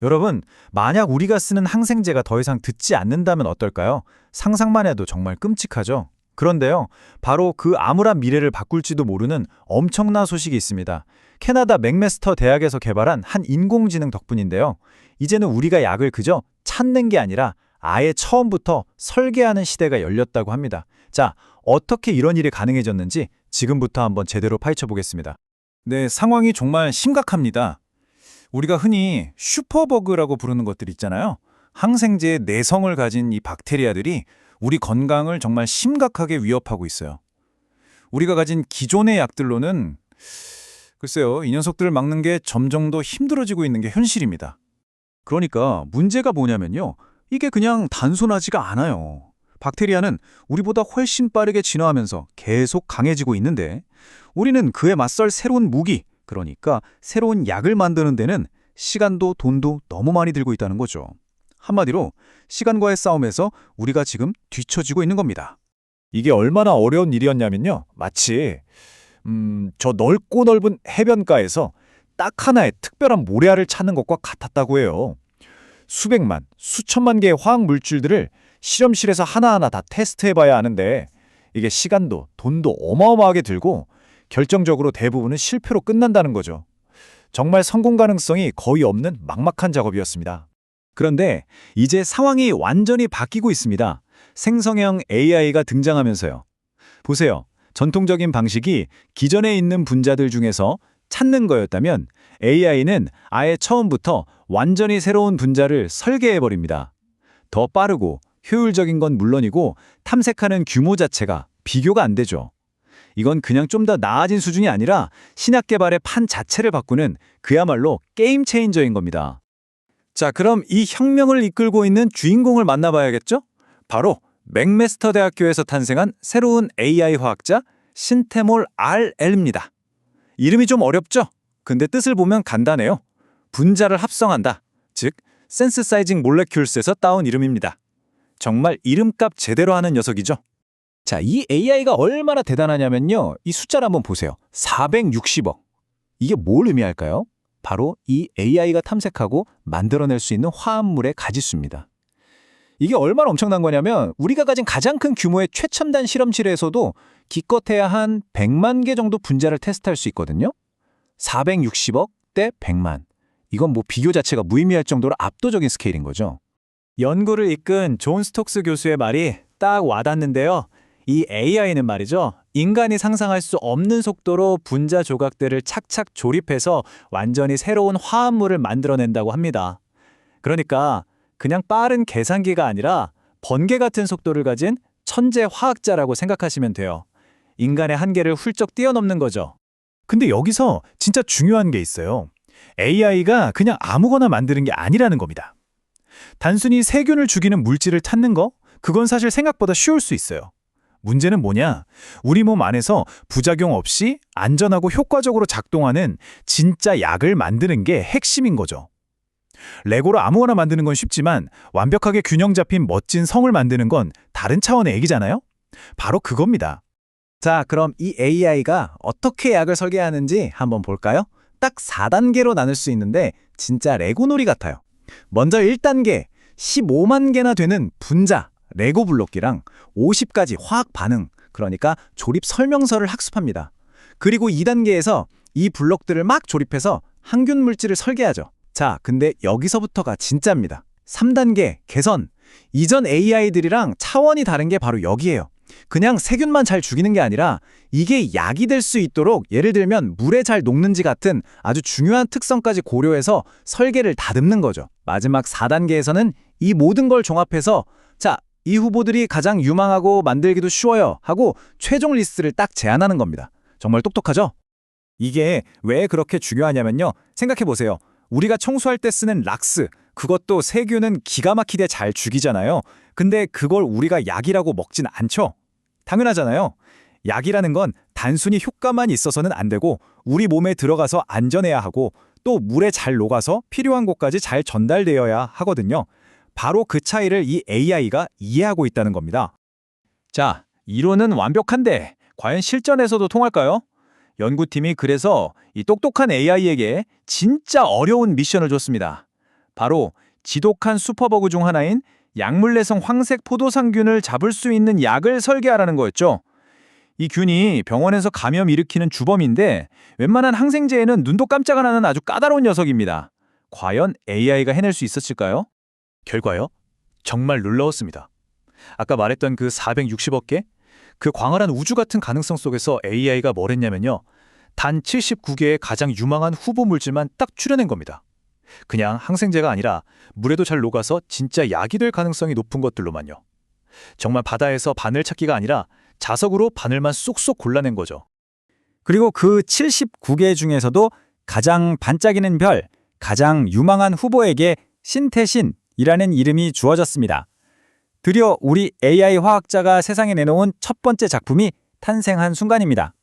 여러분, 만약 우리가 쓰는 항생제가 더 이상 듣지 않는다면 어떨까요? 상상만 해도 정말 끔찍하죠? 그런데요, 바로 그 암울한 미래를 바꿀지도 모르는 엄청난 소식이 있습니다. 캐나다 맥메스터 대학에서 개발한 한 인공지능 덕분인데요. 이제는 우리가 약을 그저 찾는 게 아니라 아예 처음부터 설계하는 시대가 열렸다고 합니다. 자, 어떻게 이런 일이 가능해졌는지 지금부터 한번 제대로 파헤쳐 보겠습니다. 네, 상황이 정말 심각합니다. 우리가 흔히 슈퍼버그라고 부르는 것들 있잖아요. 항생제의 내성을 가진 이 박테리아들이 우리 건강을 정말 심각하게 위협하고 있어요. 우리가 가진 기존의 약들로는 글쎄요, 이 녀석들을 막는 게 점점 더 힘들어지고 있는 게 현실입니다. 그러니까 문제가 뭐냐면요. 이게 그냥 단순하지가 않아요. 박테리아는 우리보다 훨씬 빠르게 진화하면서 계속 강해지고 있는데 우리는 그에 맞설 새로운 무기, 그러니까 새로운 약을 만드는 데는 시간도 돈도 너무 많이 들고 있다는 거죠. 한마디로 시간과의 싸움에서 우리가 지금 뒤처지고 있는 겁니다. 이게 얼마나 어려운 일이었냐면요. 마치 저 넓고 넓은 해변가에서 딱 하나의 특별한 모래알을 찾는 것과 같았다고 해요. 수백만, 수천만 개의 화학 물질들을 실험실에서 하나하나 다 테스트해봐야 하는데 이게 시간도 돈도 어마어마하게 들고 결정적으로 대부분은 실패로 끝난다는 거죠. 정말 성공 가능성이 거의 없는 막막한 작업이었습니다. 그런데 이제 상황이 완전히 바뀌고 있습니다. 생성형 AI가 등장하면서요. 보세요. 전통적인 방식이 기존에 있는 분자들 중에서 찾는 거였다면 AI는 아예 처음부터 완전히 새로운 분자를 설계해버립니다. 더 빠르고 효율적인 건 물론이고 탐색하는 규모 자체가 비교가 안 되죠. 이건 그냥 좀 더 나아진 수준이 아니라 신약 개발의 판 자체를 바꾸는 그야말로 게임 체인저인 겁니다. 자, 그럼 이 혁명을 이끌고 있는 주인공을 만나봐야겠죠? 바로 맥메스터 대학교에서 탄생한 새로운 AI 화학자 신테몰 RL입니다. 이름이 좀 어렵죠? 근데 뜻을 보면 간단해요. 분자를 합성한다. 즉, 센스사이징 몰레큘스에서 따온 이름입니다. 정말 이름값 제대로 하는 녀석이죠. 자, 이 AI가 얼마나 대단하냐면요. 이 숫자를 한번 보세요. 460억. 이게 뭘 의미할까요? 바로 이 AI가 탐색하고 만들어낼 수 있는 화합물의 가지수입니다. 이게 얼마나 엄청난 거냐면 우리가 가진 가장 큰 규모의 최첨단 실험실에서도 기껏해야 한 100만 개 정도 분자를 테스트할 수 있거든요. 460억 대 100만. 이건 뭐 비교 자체가 무의미할 정도로 압도적인 스케일인 거죠. 연구를 이끈 존 스톡스 교수의 말이 딱 와닿는데요. 이 AI는 말이죠. 인간이 상상할 수 없는 속도로 분자 조각들을 착착 조립해서 완전히 새로운 화합물을 만들어낸다고 합니다. 그러니까 그냥 빠른 계산기가 아니라 번개 같은 속도를 가진 천재 화학자라고 생각하시면 돼요. 인간의 한계를 훌쩍 뛰어넘는 거죠. 근데 여기서 진짜 중요한 게 있어요. AI가 그냥 아무거나 만드는 게 아니라는 겁니다. 단순히 세균을 죽이는 물질을 찾는 거? 그건 사실 생각보다 쉬울 수 있어요. 문제는 뭐냐? 우리 몸 안에서 부작용 없이 안전하고 효과적으로 작동하는 진짜 약을 만드는 게 핵심인 거죠. 레고로 아무거나 만드는 건 쉽지만 완벽하게 균형 잡힌 멋진 성을 만드는 건 다른 차원의 얘기잖아요? 바로 그겁니다. 자, 그럼 이 AI가 어떻게 약을 설계하는지 한번 볼까요? 딱 4단계로 나눌 수 있는데 진짜 레고놀이 같아요. 먼저 1단계, 15만 개나 되는 분자, 레고 블록이랑 50가지 화학 반응, 그러니까 조립 설명서를 학습합니다. 그리고 2단계에서 이 블록들을 막 조립해서 항균 물질을 설계하죠. 자, 근데 여기서부터가 진짜입니다. 3단계, 개선. 이전 AI들이랑 차원이 다른 게 바로 여기예요. 그냥 세균만 잘 죽이는 게 아니라 이게 약이 될 수 있도록 예를 들면 물에 잘 녹는지 같은 아주 중요한 특성까지 고려해서 설계를 다듬는 거죠. 마지막 4단계에서는 이 모든 걸 종합해서 자, 이 후보들이 가장 유망하고 만들기도 쉬워요 하고 최종 리스트를 딱 제안하는 겁니다. 정말 똑똑하죠? 이게 왜 그렇게 중요하냐면요. 생각해보세요. 우리가 청소할 때 쓰는 락스, 그것도 세균은 기가 막히게 잘 죽이잖아요. 근데 그걸 우리가 약이라고 먹진 않죠? 당연하잖아요. 약이라는 건 단순히 효과만 있어서는 안 되고 우리 몸에 들어가서 안전해야 하고 또 물에 잘 녹아서 필요한 곳까지 잘 전달되어야 하거든요. 바로 그 차이를 이 AI가 이해하고 있다는 겁니다. 자, 이론은 완벽한데 과연 실전에서도 통할까요? 연구팀이 그래서 이 똑똑한 AI에게 진짜 어려운 미션을 줬습니다. 바로 지독한 슈퍼버그 중 하나인 약물내성 황색 포도상균을 잡을 수 있는 약을 설계하라는 거였죠. 이 균이 병원에서 감염 일으키는 주범인데 웬만한 항생제에는 눈도 깜짝 안 하는 아주 까다로운 녀석입니다. 과연 AI가 해낼 수 있었을까요? 결과요? 정말 놀라웠습니다. 아까 말했던 그 460억 개? 그 광활한 우주 같은 가능성 속에서 AI가 뭘 했냐면요. 단 79개의 가장 유망한 후보 물질만 딱 추려낸 겁니다. 그냥 항생제가 아니라 물에도 잘 녹아서 진짜 약이 될 가능성이 높은 것들로만요. 정말 바다에서 바늘 찾기가 아니라 자석으로 바늘만 쏙쏙 골라낸 거죠. 그리고 그 79개 중에서도 가장 반짝이는 별, 가장 유망한 후보에게 신태신이라는 이름이 주어졌습니다. 드디어 우리 AI 화학자가 세상에 내놓은 첫 번째 작품이 탄생한 순간입니다.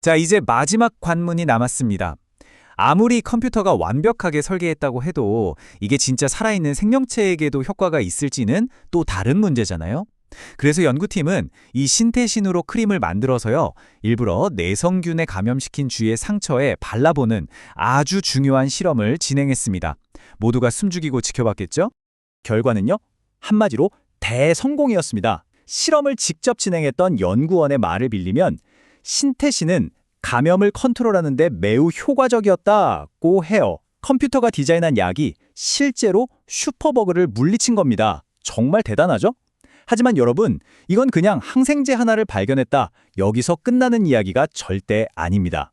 자, 이제 마지막 관문이 남았습니다. 아무리 컴퓨터가 완벽하게 설계했다고 해도 이게 진짜 살아있는 생명체에게도 효과가 있을지는 또 다른 문제잖아요. 그래서 연구팀은 이 신태신으로 크림을 만들어서요, 일부러 내성균에 감염시킨 쥐의 상처에 발라보는 아주 중요한 실험을 진행했습니다. 모두가 숨죽이고 지켜봤겠죠? 결과는요, 한마디로 대성공이었습니다. 실험을 직접 진행했던 연구원의 말을 빌리면 신태신은 감염을 컨트롤하는 데 매우 효과적이었다고 해요. 컴퓨터가 디자인한 약이 실제로 슈퍼버그를 물리친 겁니다. 정말 대단하죠? 하지만 여러분, 이건 그냥 항생제 하나를 발견했다, 여기서 끝나는 이야기가 절대 아닙니다.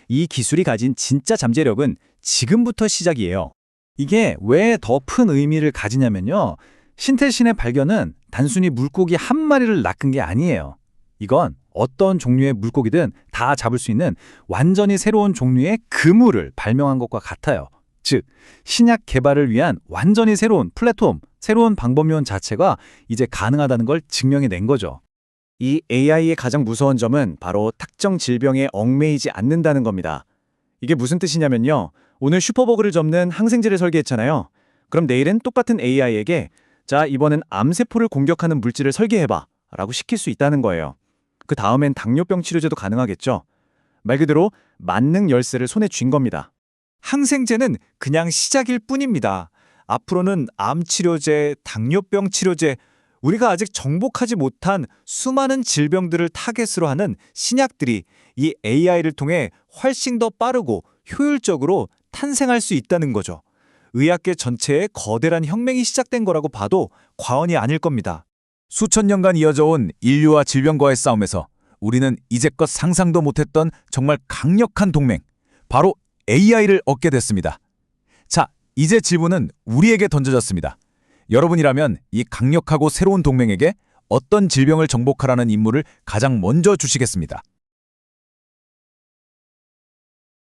이 기술이 가진 진짜 잠재력은 지금부터 시작이에요. 이게 왜 더 큰 의미를 가지냐면요. 신태신의 발견은 단순히 물고기 한 마리를 낚은 게 아니에요. 이건 어떤 종류의 물고기든 다 잡을 수 있는 완전히 새로운 종류의 그물을 발명한 것과 같아요. 즉, 신약 개발을 위한 완전히 새로운 플랫폼, 새로운 방법론 자체가 이제 가능하다는 걸 증명해낸 거죠. 이 AI의 가장 무서운 점은 바로 특정 질병에 얽매이지 않는다는 겁니다. 이게 무슨 뜻이냐면요. 오늘 슈퍼버그를 접는 항생제를 설계했잖아요. 그럼 내일은 똑같은 AI에게 자, 이번엔 암세포를 공격하는 물질을 설계해봐 라고 시킬 수 있다는 거예요. 그 다음엔 당뇨병 치료제도 가능하겠죠. 말 그대로 만능 열쇠를 손에 쥔 겁니다. 항생제는 그냥 시작일 뿐입니다. 앞으로는 암 치료제, 당뇨병 치료제, 우리가 아직 정복하지 못한 수많은 질병들을 타겟으로 하는 신약들이 이 AI를 통해 훨씬 더 빠르고 효율적으로 탄생할 수 있다는 거죠. 의학계 전체에 거대한 혁명이 시작된 거라고 봐도 과언이 아닐 겁니다. 수천 년간 이어져 온 인류와 질병과의 싸움에서 우리는 이제껏 상상도 못했던 정말 강력한 동맹, 바로 AI를 얻게 됐습니다. 자, 이제 질문은 우리에게 던져졌습니다. 여러분이라면 이 강력하고 새로운 동맹에게 어떤 질병을 정복하라는 임무를 가장 먼저 주시겠습니다.